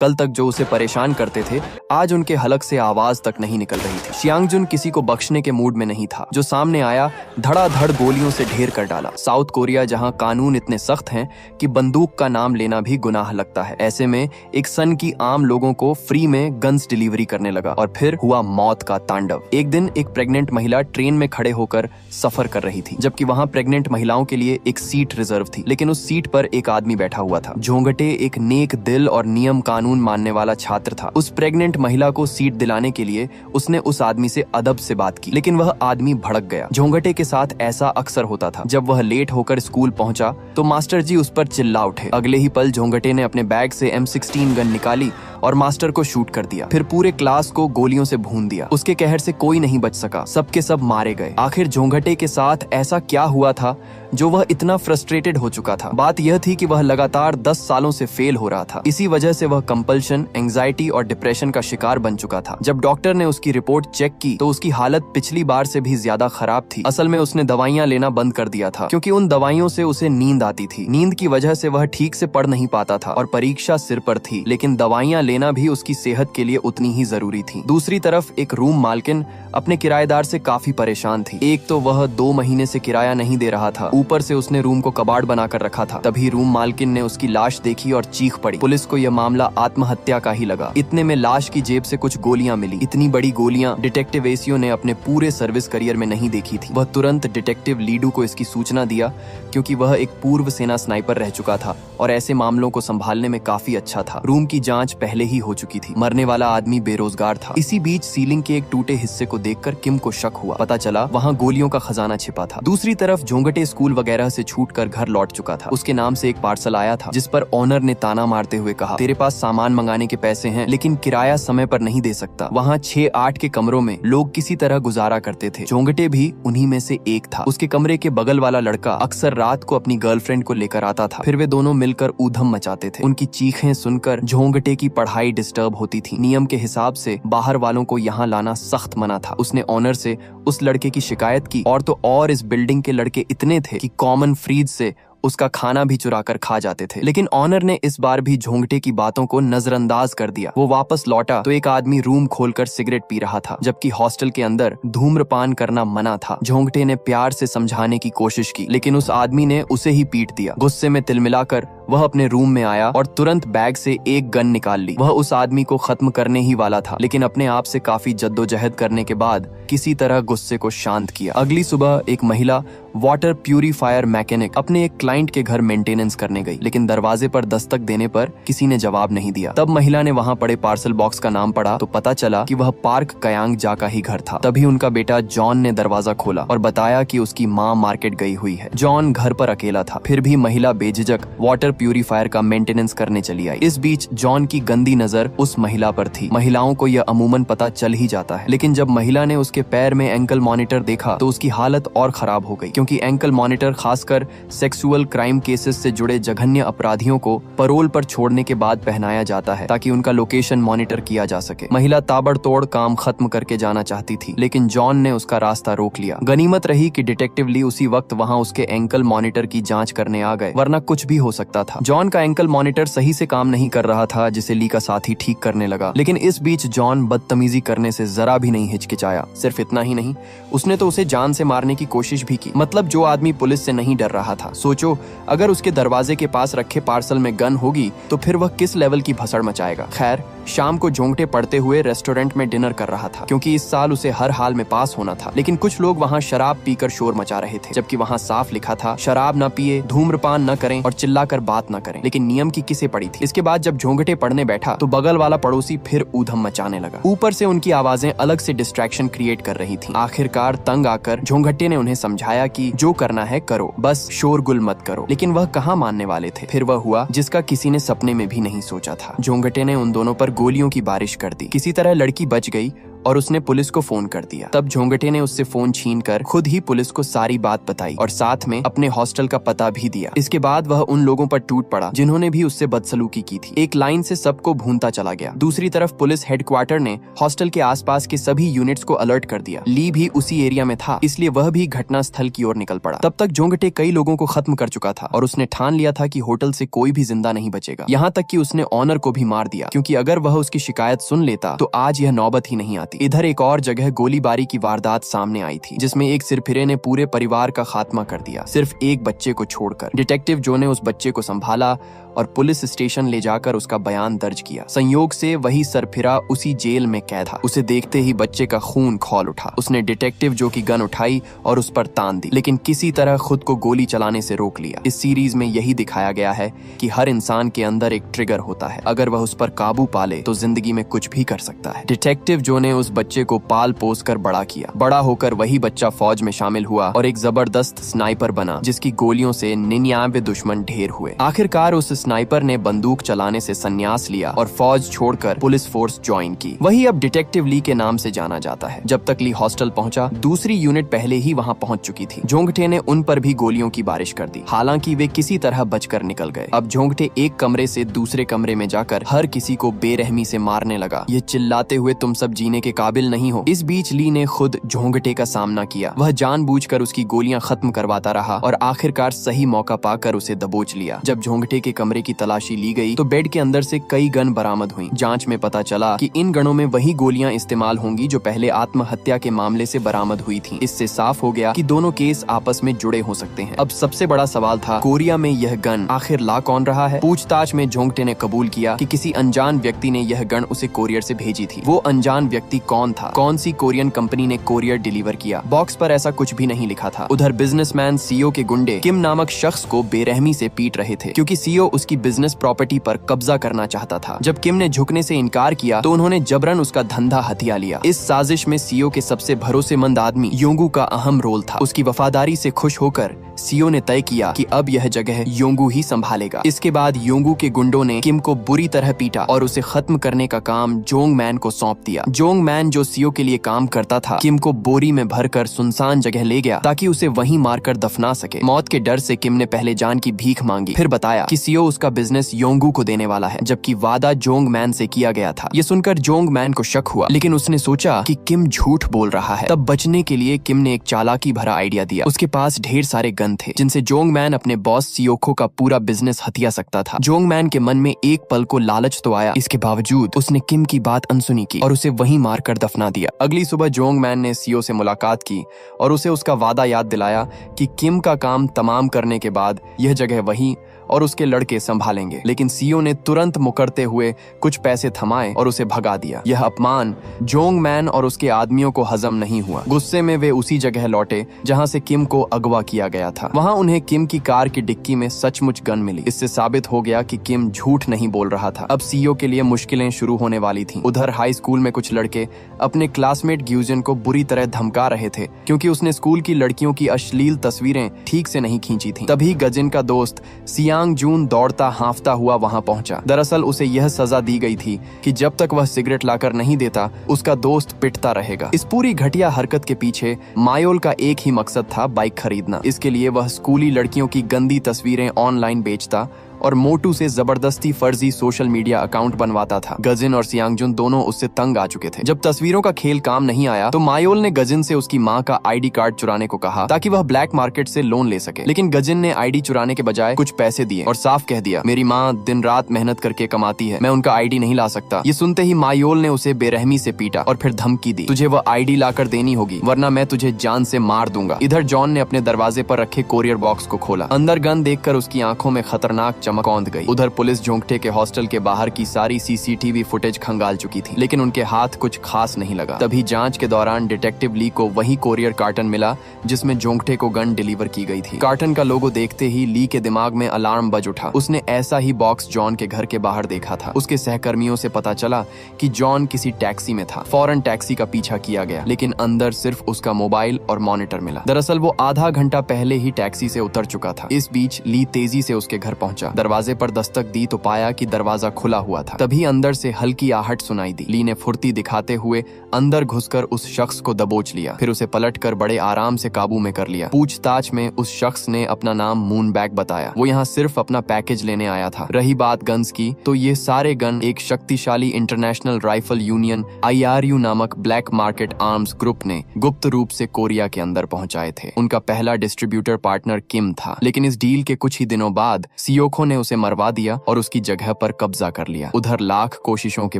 कल तक जो उसे परेशान करते थे आज उनके हलक से आवाज तक नहीं निकल रही थी। शियांगजुन किसी को बख्शने के मूड में नहीं था। जो सामने आया धड़ाधड़ गोलियों से ढेर कर डाला। साउथ कोरिया जहां कानून इतने सख्त हैं कि बंदूक का नाम लेना भी गुनाह लगता है, ऐसे में एक सन की आम लोगों को फ्री में गन्स डिलीवरी करने लगा और फिर हुआ मौत का तांडव। एक दिन एक प्रेग्नेंट महिला ट्रेन में खड़े होकर सफर कर रही थी, जबकि वहां प्रेग्नेंट महिलाओं के लिए एक सीट रिजर्व थी, लेकिन उस सीट पर एक आदमी बैठा हुआ था। झोंगटे एक नेक दिल और नियम कानून मानने वाला छात्र था। उस प्रेग्नेंट महिला को सीट दिलाने के लिए उसने उस आदमी से अदब से बात की, लेकिन वह आदमी भड़क गया। झोंगटे के साथ ऐसा अक्सर होता था। जब वह लेट होकर स्कूल पहुंचा तो मास्टर जी उस पर चिल्ला उठे। अगले ही पल झोंगटे ने अपने बैग से M16 गन निकाली और मास्टर को शूट कर दिया। फिर पूरे क्लास को गोलियों से भून दिया। उसके कहर से कोई नहीं बच सका, सबके सब मारे गए। आखिर झोंगटे के साथ ऐसा क्या हुआ था जो वह इतना फ्रस्ट्रेटेड हो चुका था? बात यह थी कि वह लगातार 10 सालों से फेल हो रहा था। इसी वजह से वह कंपल्शन, एंजाइटी और डिप्रेशन का शिकार बन चुका था। जब डॉक्टर ने उसकी रिपोर्ट चेक की तो उसकी हालत पिछली बार से भी ज्यादा खराब थी। असल में उसने दवाइयां लेना बंद कर दिया था, क्योंकि उन दवाइयों से उसे नींद आती थी। नींद की वजह से वह ठीक से पढ़ नहीं पाता था और परीक्षा सिर पर थी, लेकिन दवाइयां लेना भी उसकी सेहत के लिए उतनी ही जरूरी थी। दूसरी तरफ एक रूम मालकिन अपने किराएदार से काफी परेशान थी। एक तो वह 2 महीने से किराया नहीं दे रहा था, ऊपर से उसने रूम को कबाड़ बनाकर रखा था। तभी रूम मालकिन ने उसकी लाश देखी और चीख पड़ी। पुलिस को यह मामला आत्महत्या का ही लगा। इतने में लाश की जेब से कुछ गोलियां मिली। इतनी बड़ी गोलियां डिटेक्टिव एसियो ने अपने पूरे सर्विस करियर में नहीं देखी थी। वह तुरंत डिटेक्टिव लीडू को इसकी सूचना दिया, क्योंकि वह एक पूर्व सेना स्नाइपर रह चुका था और ऐसे मामलों को संभालने में काफी अच्छा था। रूम की जांच पहले ही हो चुकी थी। मरने वाला आदमी बेरोजगार था। इसी बीच सीलिंग के एक टूटे हिस्से को देखकर किम को शक हुआ। पता चला वहां गोलियों का खजाना छिपा था। दूसरी तरफ झोंगटे स्कूल वगैरह से छूटकर घर लौट चुका था। उसके नाम से एक पार्सल आया था, जिस पर ओनर ने ताना मारते हुए कहा, तेरे पास सामान मंगाने के पैसे हैं, लेकिन किराया समय पर नहीं दे सकता। वहाँ 6-8 के कमरों में लोग किसी तरह गुजारा करते थे। झोंगटे भी उन्हीं में से एक था। उसके कमरे के बगल वाला लड़का अक्सर रात को अपनी गर्लफ्रेंड को लेकर आता था। फिर वे दोनों मिलकर ऊधम मचाते थे। उनकी चीखें सुनकर झोंगटे की पढ़ाई डिस्टर्ब होती थी। नियम के हिसाब से बाहर वालों को यहाँ लाना सख्त मना था। उसने ऑनर से उस लड़के की शिकायत की, और तो और इस बिल्डिंग के लड़के इतने थे कि कॉमन फ्रीज से उसका खाना भी चुरा कर खा जाते थे। लेकिन ऑनर ने इस बार भी झोंगटे की बातों को नजरअंदाज कर दिया। वो वापस लौटा तो एक आदमी रूम खोलकर सिगरेट पी रहा था, जबकि हॉस्टल के अंदर धूम्रपान करना मना था। झोंगटे ने प्यार से समझाने की कोशिश की, लेकिन उस आदमी ने उसे ही पीट दिया। गुस्से में तिलमिलाकर वह अपने रूम में आया और तुरंत बैग से एक गन निकाल ली। वह उस आदमी को खत्म करने ही वाला था, लेकिन अपने आप से काफी जद्दोजहद करने के बाद किसी तरह गुस्से को शांत किया। अगली सुबह एक महिला वाटर प्यूरिफायर मैकेनिक अपने एक क्लाइंट के घर मेंटेनेंस करने गई, लेकिन दरवाजे पर दस्तक देने पर किसी ने जवाब नहीं दिया। तब महिला ने वहां पड़े पार्सल बॉक्स का नाम पढ़ा तो पता चला कि वह पार्क कयांग जा का ही घर था। तभी उनका बेटा जॉन ने दरवाजा खोला और बताया कि उसकी माँ मार्केट गई हुई है। जॉन घर पर अकेला था, फिर भी महिला बेझिझक वाटर प्यूरिफायर का मेंटेनेंस करने चली आई। इस बीच जॉन की गंदी नजर उस महिला पर थी। महिलाओं को यह अमूमन पता चल ही जाता है, लेकिन जब महिला ने उसके पैर में एंकल मॉनिटर देखा तो उसकी हालत और खराब हो गई, क्योंकि एंकल मॉनिटर खासकर सेक्सुअल क्राइम केसेस से जुड़े जघन्य अपराधियों को परोल पर छोड़ने के बाद पहनाया जाता है, ताकि उनका लोकेशन मॉनिटर किया जा सके। महिला ताबड़तोड़ काम खत्म करके जाना चाहती थी, लेकिन जॉन ने उसका रास्ता रोक लिया। गनीमत रही कि डिटेक्टिव ली उसी वक्त वहां उसके एंकल मॉनिटर की जांच करने आ गए, वरना कुछ भी हो सकता था। जॉन का एंकल मॉनिटर सही से काम नहीं कर रहा था, जिसे ली का साथी ठीक करने लगा। लेकिन इस बीच जॉन बदतमीजी करने से जरा भी नहीं हिचकिचाया। सिर्फ इतना ही नहीं, उसने तो उसे जान से मारने की कोशिश भी की। मतलब जो आदमी पुलिस से नहीं डर रहा था। सोचो, अगर उसके दरवाजे के पास रखे पार्सल में गन होगी तो फिर वह किस लेवल की भसड़ मचाएगा। खैर, शाम को झोंगटे पड़ते हुए रेस्टोरेंट में डिनर कर रहा था, क्योंकि इस साल उसे हर हाल में पास होना था। लेकिन कुछ लोग वहाँ शराब पीकर शोर मचा रहे थे, जबकि वहाँ साफ लिखा था शराब न पिए, धूम्रपान न करें और चिल्लाकर बात न करें। लेकिन नियम की किसे पड़ी थी। इसके बाद जब झोंगटे पढ़ने बैठा तो बगल वाला पड़ोसी फिर ऊधम मचाने लगा। ऊपर से उनकी आवाजें अलग से डिस्ट्रैक्शन क्रिएट कर रही थी। आखिरकार तंग आकर झोंगटे ने उन्हें समझाया कि जो करना है करो, बस शोरगुल मत करो। लेकिन वह कहाँ मानने वाले थे। फिर वह हुआ जिसका किसी ने सपने में भी नहीं सोचा था। झोंगटे ने उन दोनों पर गोलियों की बारिश कर दी। किसी तरह लड़की बच गई और उसने पुलिस को फोन कर दिया। तब झोंगटे ने उससे फोन छीनकर खुद ही पुलिस को सारी बात बताई और साथ में अपने हॉस्टल का पता भी दिया। इसके बाद वह उन लोगों पर टूट पड़ा जिन्होंने भी उससे बदसलूकी की थी। एक लाइन से सबको भूनता चला गया। दूसरी तरफ पुलिस हेडक्वार्टर ने हॉस्टल के आसपास के सभी यूनिट्स को अलर्ट कर दिया। ली भी उसी एरिया में था, इसलिए वह भी घटना स्थल की ओर निकल पड़ा। तब तक झोंगटे कई लोगों को खत्म कर चुका था और उसने ठान लिया था कि होटल से कोई भी जिंदा नहीं बचेगा। यहाँ तक कि उसने ऑनर को भी मार दिया, क्योंकि अगर वह उसकी शिकायत सुन लेता तो आज यह नौबत ही नहीं आती। इधर एक और जगह गोलीबारी की वारदात सामने आई थी, जिसमें एक सिरफिरे ने पूरे परिवार का खात्मा कर दिया, सिर्फ एक बच्चे को छोड़कर। डिटेक्टिव जो ने उस बच्चे को संभाला और पुलिस स्टेशन ले जाकर उसका बयान दर्ज किया। संयोग से वही सरफिरा उसी जेल में कैद था। उसे देखते ही बच्चे का खून खौल उठा। उसने डिटेक्टिव जो की गन उठाई और उस पर तान दी, लेकिन किसी तरह खुद को गोली चलाने से रोक लिया। इस सीरीज में यही दिखाया गया है कि हर इंसान के अंदर एक ट्रिगर होता है, अगर वह उस पर काबू पाले तो जिंदगी में कुछ भी कर सकता है। डिटेक्टिव जो ने उस बच्चे को पाल पोस कर बड़ा किया। बड़ा होकर वही बच्चा फौज में शामिल हुआ और एक जबरदस्त स्नाइपर बना, जिसकी गोलियों से 99 दुश्मन ढेर हुए। आखिरकार उस स्नाइपर ने बंदूक चलाने से संन्यास लिया और फौज छोड़कर पुलिस फोर्स ज्वाइन की। वही अब डिटेक्टिव ली के नाम से जाना जाता है। जब तक ली हॉस्टल पहुंचा, दूसरी यूनिट पहले ही वहां पहुंच चुकी थी। झोंगटे ने उन पर भी गोलियों की बारिश कर दी, हालांकि वे किसी तरह बचकर निकल गए। अब झोंगटे एक कमरे से दूसरे कमरे में जाकर हर किसी को बेरहमी से मारने लगा, ये चिल्लाते हुए तुम सब जीने के काबिल नहीं हो। इस बीच ली ने खुद झोंगटे का सामना किया। वह जानबूझकर उसकी गोलियां खत्म करवाता रहा और आखिरकार सही मौका पाकर उसे दबोच लिया। जब झोंगटे के कमरे की तलाशी ली गई तो बेड के अंदर से कई गन बरामद हुई। जांच में पता चला कि इन गनों में वही गोलियां इस्तेमाल होंगी जो पहले आत्महत्या के मामले से बरामद हुई थी। इससे साफ हो गया कि दोनों केस आपस में जुड़े हो सकते हैं। अब सबसे बड़ा सवाल था, कोरिया में यह गन आखिर ला कौन रहा है? पूछताछ में झोंगटे ने कबूल किया कि किसी अनजान व्यक्ति ने यह गन उसे कोरियर से भेजी थी। वो अनजान व्यक्ति कौन था? कौन सी कोरियन कंपनी ने कोरियर डिलीवर किया? बॉक्स पर ऐसा कुछ भी नहीं लिखा था। उधर बिजनेसमैन सीओ के गुंडे किम नामक शख्स को बेरहमी से पीट रहे थे, क्योंकि सीओ उसकी बिजनेस प्रॉपर्टी पर कब्जा करना चाहता था। जब किम ने झुकने से इनकार किया तो उन्होंने जबरन उसका धंधा हथिया लिया। इस साजिश में सीओ के सबसे भरोसेमंद आदमी योंगू का अहम रोल था। उसकी वफादारी से खुश होकर सीओ ने तय किया कि अब यह जगह योंगू ही संभालेगा। इसके बाद योंगू के गुंडों ने किम को बुरी तरह पीटा और उसे खत्म करने का काम जोंग मैन को सौंप दिया। जोंग मैन, जो सीओ के लिए काम करता था, किम को बोरी में भरकर सुनसान जगह ले गया ताकि उसे वहीं मारकर दफना सके। मौत के डर से किम ने पहले जान की भीख मांगी, फिर बताया कि सीओ उसका बिजनेस योंगू को देने वाला है, जबकि वादा जोंग मैन से किया गया था। ये सुनकर जोंग मैन को शक हुआ, लेकिन उसने सोचा कि किम झूठ बोल रहा है। तब बचने के लिए किम ने एक चालाकी भरा आइडिया दिया। उसके पास ढेर सारे गन थे जिनसे जोंग मैन अपने बॉस सियोको का पूरा बिजनेस हथिया सकता था। जोंग मैन के मन में एक पल को लालच तो आया, इसके बावजूद उसने किम की बात अनसुनी की और उसे वहीं मारकर दफना दिया। अगली सुबह जोंग मैन ने सीओ से मुलाकात की और उसे उसका वादा याद दिलाया कि किम का काम तमाम करने के बाद यह जगह वही और उसके लड़के संभालेंगे। लेकिन सीओ ने तुरंत मुकरते हुए कुछ पैसे थमाए और उसे भगा दिया। यह अपमान जोंग मैन और उसके आदमियों को हजम नहीं हुआ। गुस्से में वे उसी जगह लौटे जहां से किम को अगवा किया गया था। वहां उन्हें किम की कार की डिक्की में सचमुच गन मिली। इससे साबित हो गया कि किम झूठ नहीं बोल रहा था। अब सीओ के लिए मुश्किलें शुरू होने वाली थीं। उधर हाई स्कूल में कुछ लड़के अपने क्लासमेट ग्यूजन को बुरी तरह धमका रहे थे, क्योंकि उसने स्कूल की लड़कियों की अश्लील तस्वीरें ठीक से नहीं खींची थी। तभी गजिन का दोस्त सियांग जून दौड़ता हांफता हुआ वहां पहुंचा। दरअसल उसे यह सजा दी गई थी कि जब तक वह सिगरेट लाकर नहीं देता, उसका दोस्त पिटता रहेगा। इस पूरी घटिया हरकत के पीछे मायोल का एक ही मकसद था, बाइक खरीदना। इसके लिए वह स्कूली लड़कियों की गंदी तस्वीरें ऑनलाइन बेचता और मोटू से जबरदस्ती फर्जी सोशल मीडिया अकाउंट बनवाता था। गजिन और सियांगजुन दोनों उससे तंग आ चुके थे। जब तस्वीरों का खेल काम नहीं आया तो मायोल ने गजिन से उसकी माँ का आईडी कार्ड चुराने को कहा ताकि वह ब्लैक मार्केट से लोन ले सके। लेकिन गजिन ने आईडी चुराने के बजाय कुछ पैसे दिए और साफ कह दिया, मेरी माँ दिन रात मेहनत करके कमाती है, मैं उनका आईडी नहीं ला सकता। ये सुनते ही मायोल ने उसे बेरहमी से पीटा और फिर धमकी दी, तुझे वह आईडी लाकर देनी होगी वरना मैं तुझे जान से मार दूंगा। इधर जॉन ने अपने दरवाजे पर रखे कोरियर बॉक्स को खोला। अंदर गन देखकर उसकी आंखों में खतरनाक चमक औंध गई। उधर पुलिस झोंगटे के हॉस्टल के बाहर की सारी सीसीटीवी फुटेज खंगाल चुकी थी, लेकिन उनके हाथ कुछ खास नहीं लगा। तभी जांच के दौरान डिटेक्टिव ली को वही कोरियर कार्टन मिला जिसमें झोंगटे को गन डिलीवर की गई थी। कार्टन का लोगो देखते ही ली के दिमाग में अलार्म बज उठा। उसने ऐसा ही बॉक्स जॉन के घर के बाहर देखा था। उसके सहकर्मियों से पता चला कि जॉन किसी टैक्सी में था। फौरन टैक्सी का पीछा किया गया, लेकिन अंदर सिर्फ उसका मोबाइल और मॉनिटर मिला। दरअसल वो आधा घंटा पहले ही टैक्सी से उतर चुका था। इस बीच ली तेजी से उसके घर पहुंचा। दरवाजे पर दस्तक दी तो पाया कि दरवाजा खुला हुआ था। तभी अंदर से हल्की आहट सुनाई दी। ली ने फुर्ती दिखाते हुए अंदर घुसकर उस शख्स को दबोच लिया, फिर उसे पलटकर बड़े आराम से काबू में कर लिया। पूछताछ में उस शख्स ने अपना नाम मूनबैग बताया। वो यहाँ सिर्फ अपना पैकेज लेने आया था। रही बात गन्स की, तो ये सारे गन एक शक्तिशाली इंटरनेशनल राइफल यूनियन IRU नामक ब्लैक मार्केट आर्म्स ग्रुप ने गुप्त रूप से कोरिया के अंदर पहुंचाए थे। उनका पहला डिस्ट्रीब्यूटर पार्टनर किम था, लेकिन इस डील के कुछ ही दिनों बाद सियोखो ने उसे मरवा दिया और उसकी जगह पर कब्जा कर लिया। उधर लाख कोशिशों के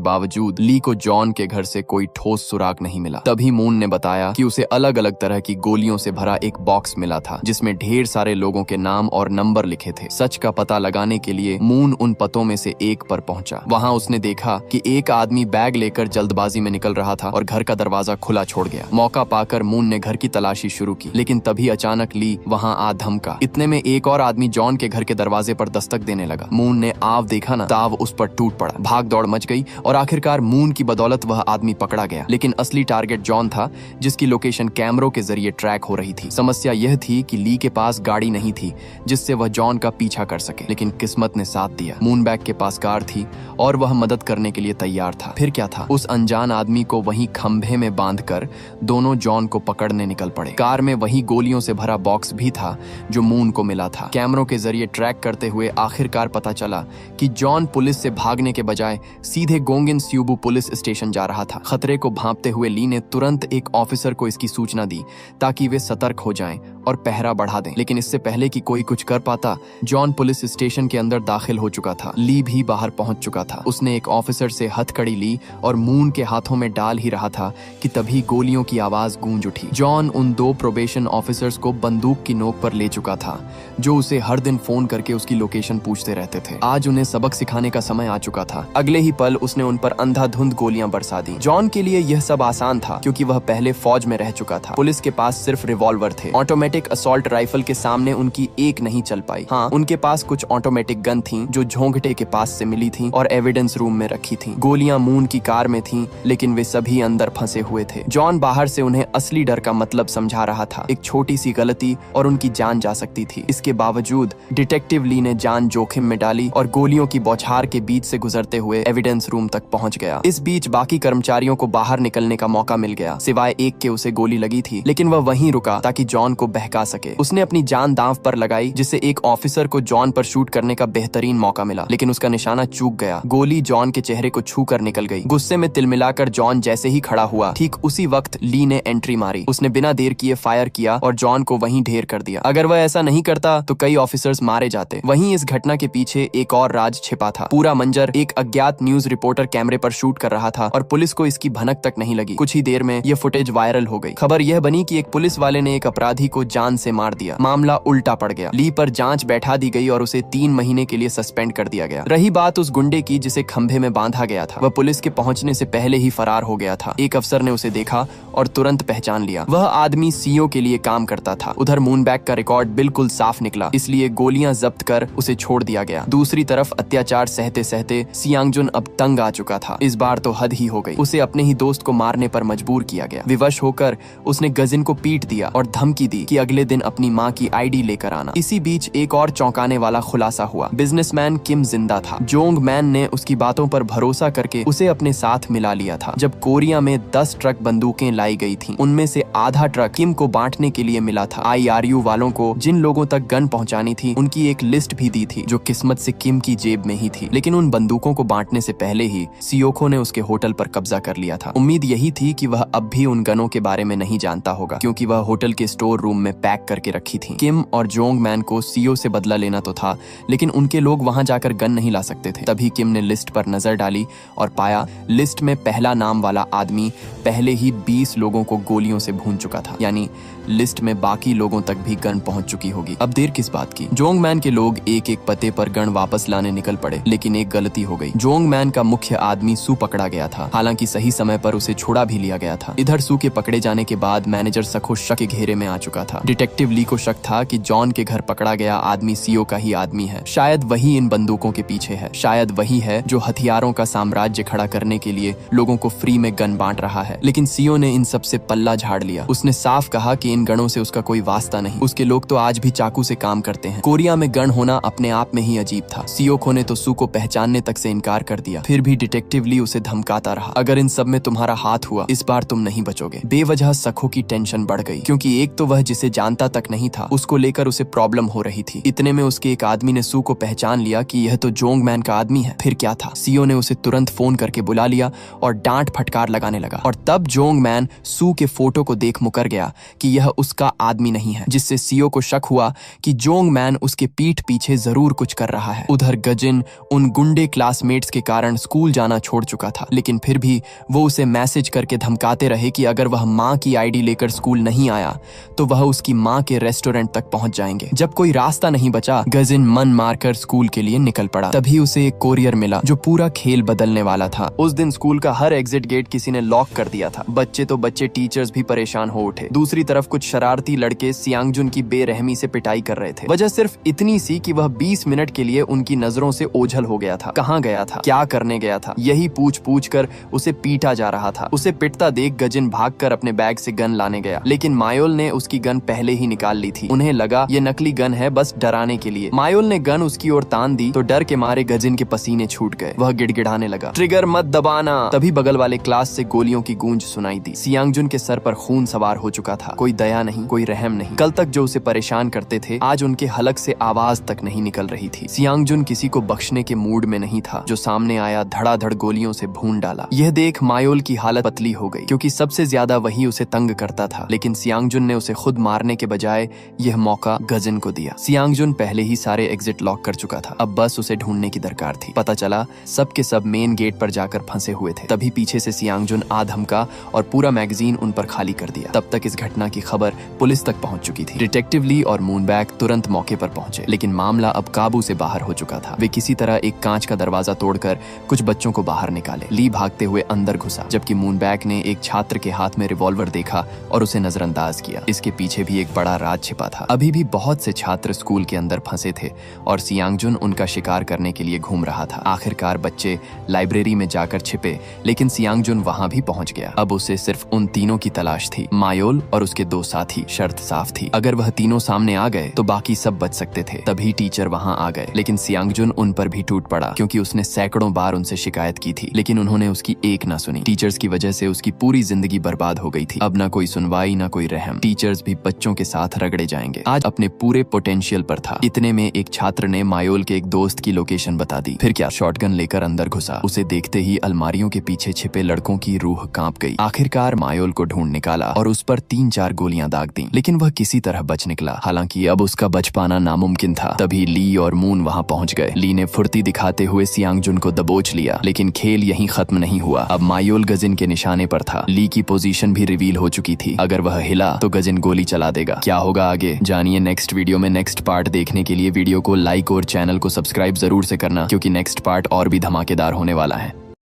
बावजूद ली को जॉन के घर से कोई ठोस सुराग नहीं मिला। तभी मून ने बताया कि उसे अलग अलग तरह की गोलियों से भरा एक बॉक्स मिला था, जिसमें ढेर सारे लोगों के नाम और नंबर लिखे थे। सच का पता लगाने के लिए मून उन पतों में से एक पर पहुंचा। वहां उसने देखा कि एक आदमी बैग लेकर जल्दबाजी में निकल रहा था और घर का दरवाजा खुला छोड़ गया। मौका पाकर मून ने घर की तलाशी शुरू की, लेकिन तभी अचानक ली वहां आ धमका। इतने में एक और आदमी जॉन के घर के दरवाजे पर दस्तक देने लगा। मून ने आव देखा ना, ताव उस पर टूट पड़ा। भाग दौड़ मच गई और आखिरकार मून की बदौलत वह आदमी पकड़ा गया। लेकिन असली टारगेट जॉन था, जिसकी लोकेशन कैमरों के जरिए ट्रैक हो रही थी। समस्या यह थी कि ली के पास गाड़ी नहीं थी जिससे वह जॉन का पीछा कर सके, लेकिन किस्मत ने साथ दिया। मूनबैग के पास कार थी और वह मदद करने के लिए तैयार था। फिर क्या था, उस अनजान आदमी को वहीं खंभे में बांधकर दोनों जॉन को पकड़ने निकल पड़े। कार में वही गोलियों से भरा बॉक्स भी था जो मून को मिला था। कैमरों के जरिए ट्रैक करते हुए आखिरकार पता चला कि जॉन पुलिस से भागने के बजाय सीधे गोंगिन स्यूबू पुलिस स्टेशन जा रहा था। खतरे को भांपते हुए ली ने तुरंत एक ऑफिसर को इसकी सूचना दी ताकि वे सतर्क हो जाएं और पहरा बढ़ा दें। लेकिन इससे पहले कि कोई कुछ कर पाता, जॉन पुलिस स्टेशन के अंदर दाखिल हो चुका था। ली भी बाहर पहुंच चुका था। उसने एक ऑफिसर से हथकड़ी ली और मून के हाथों में डाल ही रहा था कि तभी गोलियों की आवाज गूंज उठी। जॉन उन दो प्रोबेशन ऑफिसर्स को बंदूक की नोक पर ले चुका था, जो उसे हर दिन फोन करके उसकी लोकेशन पूछते रहते थे। आज उन्हें सबक सिखाने का समय आ चुका था। अगले ही पल उसने उन पर अंधाधुंध गोलियां बरसा दी। जॉन के लिए यह सब आसान था, क्योंकि वह पहले फौज में रह चुका था। पुलिस के पास सिर्फ रिवॉल्वर थे। ऑटोमेटिक असॉल्ट राइफल के सामने उनकी एक नहीं चल पाई। हाँ, उनके पास कुछ ऑटोमेटिक गन थी जो झोंघटे के पास से मिली थी और एविडेंस रूम में रखी थी। गोलियां मून की कार में थीं, लेकिन वे सभी अंदर फंसे हुए थे। जॉन बाहर से उन्हें असली डर का मतलब समझा रहा था। एक छोटी सी गलती और उनकी जान जा सकती थी। इसके बावजूद डिटेक्टिव ली ने जान जोखिम में डाली और गोलियों की बौछार के बीच से गुजरते हुए एविडेंस रूम तक पहुंच गया। इस बीच बाकी कर्मचारियों को बाहर निकलने का मौका मिल गया। सिवाय एक के उसे गोली लगी थी, लेकिन वह वहीं रुका ताकि जॉन को बहका सके। उसने अपनी जान दांव पर लगाई, जिससे एक ऑफिसर को जॉन पर शूट करने का बेहतरीन मौका मिला, लेकिन उसका निशाना चूक गया। गोली जॉन के चेहरे को छू कर निकल गई। गुस्से में तिलमिलाकर जॉन जैसे ही खड़ा हुआ, ठीक उसी वक्त ली ने एंट्री मारी। उसने बिना देर किए फायर किया और जॉन को वहीं ढेर कर दिया। अगर वह ऐसा नहीं करता तो कई ऑफिसर्स मारे जाते। वहीं इस घटना के पीछे एक और राज छिपा था। पूरा मंजर एक अज्ञात न्यूज रिपोर्टर कैमरे पर शूट कर रहा था और पुलिस को इसकी भनक तक नहीं लगी। कुछ ही देर में यह फुटेज वायरल हो गई। खबर यह बनी कि एक पुलिस वाले ने एक अपराधी को जान से मार दिया। मामला उल्टा पड़ गया। ली पर जांच बैठा दी गई और उसे 3 महीने के लिए सस्पेंड कर दिया गया। रही बात उस गुंडे की जिसे खंभे में बांधा गया था, वह पुलिस के पहुंचने से पहले ही फरार हो गया था। एक अफसर ने उसे देखा और तुरंत पहचान लिया। वह आदमी सीओ के लिए काम करता था। उधर मूनबैग का रिकॉर्ड बिल्कुल साफ निकला, इसलिए गोलियां जब्त कर उसे छोड़ दिया गया। दूसरी तरफ अत्याचार सहते सहते सियांगजुन अब तंग आ चुका था। इस बार तो हद ही हो गई। उसे अपने ही दोस्त को मारने पर मजबूर किया गया। विवश होकर उसने गजिन को पीट दिया और धमकी दी कि अगले दिन अपनी माँ की आईडी लेकर आना। इसी बीच एक और चौंकाने वाला खुलासा हुआ। बिजनेसमैन किम जिंदा था। जोंग मैन ने उसकी बातों पर भरोसा करके उसे अपने साथ मिला लिया था। जब कोरिया में 10 ट्रक बंदूकें लाई गई थीं, उनमें से आधा ट्रक किम को बांटने के लिए मिला था। IRU वालों को जिन लोगों तक गन पहुंचानी थी, उनकी एक लिस्ट भी दी थी, जो किस्मत से किम की जेब में ही थी। लेकिन उन बंदूकों को बांटने से पहले ही सियोखो ने उसके होटल पर कब्जा कर लिया था। उम्मीद यही थी कि वह अब भी उन गनों के बारे में नहीं जानता होगा, क्योंकि वह होटल के स्टोर रूम में पैक करके रखी थी। किम और जोंग मैन को सीओ से बदला लेना तो था, लेकिन उनके लोग वहां जाकर गन नहीं ला सकते थे। तभी किम ने लिस्ट पर नजर डाली और पाया लिस्ट में पहला नाम वाला आदमी पहले ही 20 लोगों को गोलियों से भून चुका था। यानी लिस्ट में बाकी लोगों तक भी गन पहुंच चुकी होगी। अब देर किस बात की। जोंग मैन के लोग एक एक पते पर गन वापस लाने निकल पड़े, लेकिन एक गलती हो गई। जोंग मैन का मुख्य आदमी सू पकड़ा गया था। हालांकि सही समय पर उसे छोड़ा भी लिया गया था। इधर सू के पकड़े जाने के बाद मैनेजर सखो शक के घेरे में आ चुका था। था। डिटेक्टिव ली को शक था कि जॉन के घर पकड़ा गया आदमी सीओ का ही आदमी है। शायद वही इन बंदूकों के पीछे है, शायद वही है जो हथियारों का साम्राज्य खड़ा करने के लिए लोगों को फ्री में गन बांट रहा है। लेकिन सीओ ने इन सब से पल्ला झाड़ लिया। उसने साफ कहा कि इन गनों से उसका कोई वास्ता नहीं। उसके लोग तो आज भी चाकू से काम करते हैं। कोरिया में गन होना अपने आप में ही अजीब था। सीओ ने तो सू को पहचानने तक से इनकार कर दिया। फिर भी डिटेक्टिव ली उसे धमकाता रहा, अगर इन सब में तुम्हारा हाथ हुआ, इस बार तुम नहीं बचोगे। बेवजह सखो की टेंशन बढ़ गई, क्योंकि एक तो वह जिसे जानता तक नहीं था, उसको लेकर उसे प्रॉब्लम हो रही थी। इतने में उसके एक आदमी ने सू को पहचान लिया कि यह तो जोंग मैन का आदमी है। फिर क्या था, सीओ ने उसे तुरंत फोन करके बुला लिया और डांट फटकार लगाने लगा। और तब जोंग मैन सू के फोटो को देख मुकर गया कि यह उसका आदमी नहीं है, जिससे सीओ को शक हुआ कि जोंग मैन उसके पीठ पीछे जरूर कुछ कर रहा है। उधर गजिन उन गुंडे क्लासमेट्स के कारण स्कूल जाना छोड़ चुका था, लेकिन फिर भी वो उसे मैसेज करके धमकाते रहे कि अगर वह माँ की आईडी लेकर स्कूल नहीं आया तो वह उसकी माँ के रेस्टोरेंट तक पहुंच जाएंगे। जब कोई रास्ता नहीं बचा, गजिन मन मारकर स्कूल के लिए निकल पड़ा। तभी उसे एक कोरियर मिला जो पूरा खेल बदलने वाला था। उस दिन स्कूल का हर एग्जिट गेट किसी ने लॉक कर दिया था। बच्चे तो बच्चे, टीचर्स भी परेशान हो उठे। दूसरी तरफ कुछ शरारती लड़के सियांगजुन की बेरहमी से पिटाई कर रहे थे। वजह सिर्फ इतनी सी कि वह 20 मिनट के लिए उनकी नजरों से ओझल हो गया था। कहाँ गया था, क्या करने गया था, यही पूछ पूछ कर उसे पीटा जा रहा था। उसे पिटता देख गजिन भागकर अपने बैग से गन लाने गया, लेकिन मायोल ने उसकी गन पहले ही निकाल ली थी। उन्हें लगा ये नकली गन है, बस डराने के लिए। मायोल ने गन उसकी ओर तान दी तो डर के मारे गजिन के पसीने छूट गए। वह गिड़गिड़ाने लगा, ट्रिगर मत दबाना। तभी बगल वाले क्लास से गोलियों की गूंज सुनाई दी। सियांगजुन के सर पर खून सवार हो चुका था। कोई दया नहीं, कोई रहम नहीं। कल तक जो उसे परेशान करते थे, आज उनके हलक से आवाज तक नहीं निकल रही थी। सियांगजुन किसी को बख्शने के मूड में नहीं था। जो सामने आया धड़ाधड़ गोलियों से भून डाला। यह देख मायोल की हालत पतली हो गई, क्योंकि सबसे ज्यादा वही उसे तंग करता था। लेकिन सियांगजुन ने उसे खुद मारने के बजाय यह मौका गजिन को दिया। सियांगजुन पहले ही सारे एग्जिट लॉक कर चुका था, अब बस उसे ढूंढने की दरकार थी। पता चला सब के सब मेन गेट पर जाकर फंसे हुए थे। तभी पीछे से सियांगजुन आ धमका और पूरा मैगजीन उन पर खाली कर दिया। तब तक इस घटना की खबर पुलिस तक पहुंच चुकी थी। डिटेक्टिव ली और मूनबैग तुरंत मौके पर पहुंचे, लेकिन मामला अब काबू से बाहर हो चुका था। वे किसी तरह एक कांच का दरवाजा तोड़कर कुछ बच्चों को बाहर निकाले। ली भागते हुए अंदर घुसा, जबकि मूनबैग ने एक छात्र के हाथ में रिवॉल्वर देखा और उसे नजरअंदाज किया। इसके पीछे भी एक बड़ा राज छिपा था। अभी भी बहुत से छात्र स्कूल के अंदर फंसे थे और सियांगजुन उनका शिकार करने के लिए घूम रहा था। आखिरकार बच्चे लाइब्रेरी में जाकर छिपे, लेकिन सियांगजुन वहां भी पहुंच गया। अब उसे सिर्फ उन तीनों की तलाश थी, मायोल और उसके 2 साथी। शर्त साफ थी, अगर वह तीनों सामने आ गए तो बाकी सब बच सकते थे। तभी टीचर वहां आ गए, लेकिन सियांगजुन उन पर भी टूट पड़ा, क्योंकि उसने सैकड़ों बार उनसे शिकायत की थी, लेकिन उन्होंने उसकी एक ना सुनी। टीचर्स की वजह से उसकी पूरी जिंदगी बर्बाद हो गई थी। अब ना कोई सुनवाई, ना कोई रहम। टीचर्स भी बच्चों के साथ रगड़े जाएंगे। आज अपने पूरे पोटेंशियल पर था। इतने में एक छात्र ने मायोल के एक दोस्त की लोकेशन बता दी। फिर क्या, शॉटगन लेकर अंदर घुसा। उसे देखते ही अलमारियों के पीछे छिपे लड़कों की रूह कांप गई। आखिरकार मायोल को ढूंढ निकाला और उस पर 3-4 गोलियां दाग दी, लेकिन वह किसी तरह बच निकला। हालांकि अब उसका बच पाना नामुमकिन था। तभी ली और मून वहां पहुंच गए। ली ने फुर्ती दिखाते हुए सियांगजुन को दबोच लिया, लेकिन खेल यहीं खत्म नहीं हुआ। अब मायोल गजिन के निशाने पर था। ली की पोजीशन भी रिवील हो चुकी थी। अगर वह हिला तो गजिन गोली चला देगा। क्या होगा आगे, जानिए नेक्स्ट वीडियो में। नेक्स्ट पार्ट देखने के लिए वीडियो को लाइक और चैनल को सब्सक्राइब जरूर से करना, क्योंकि नेक्स्ट पार्ट और भी धमाकेदार होने वाला है।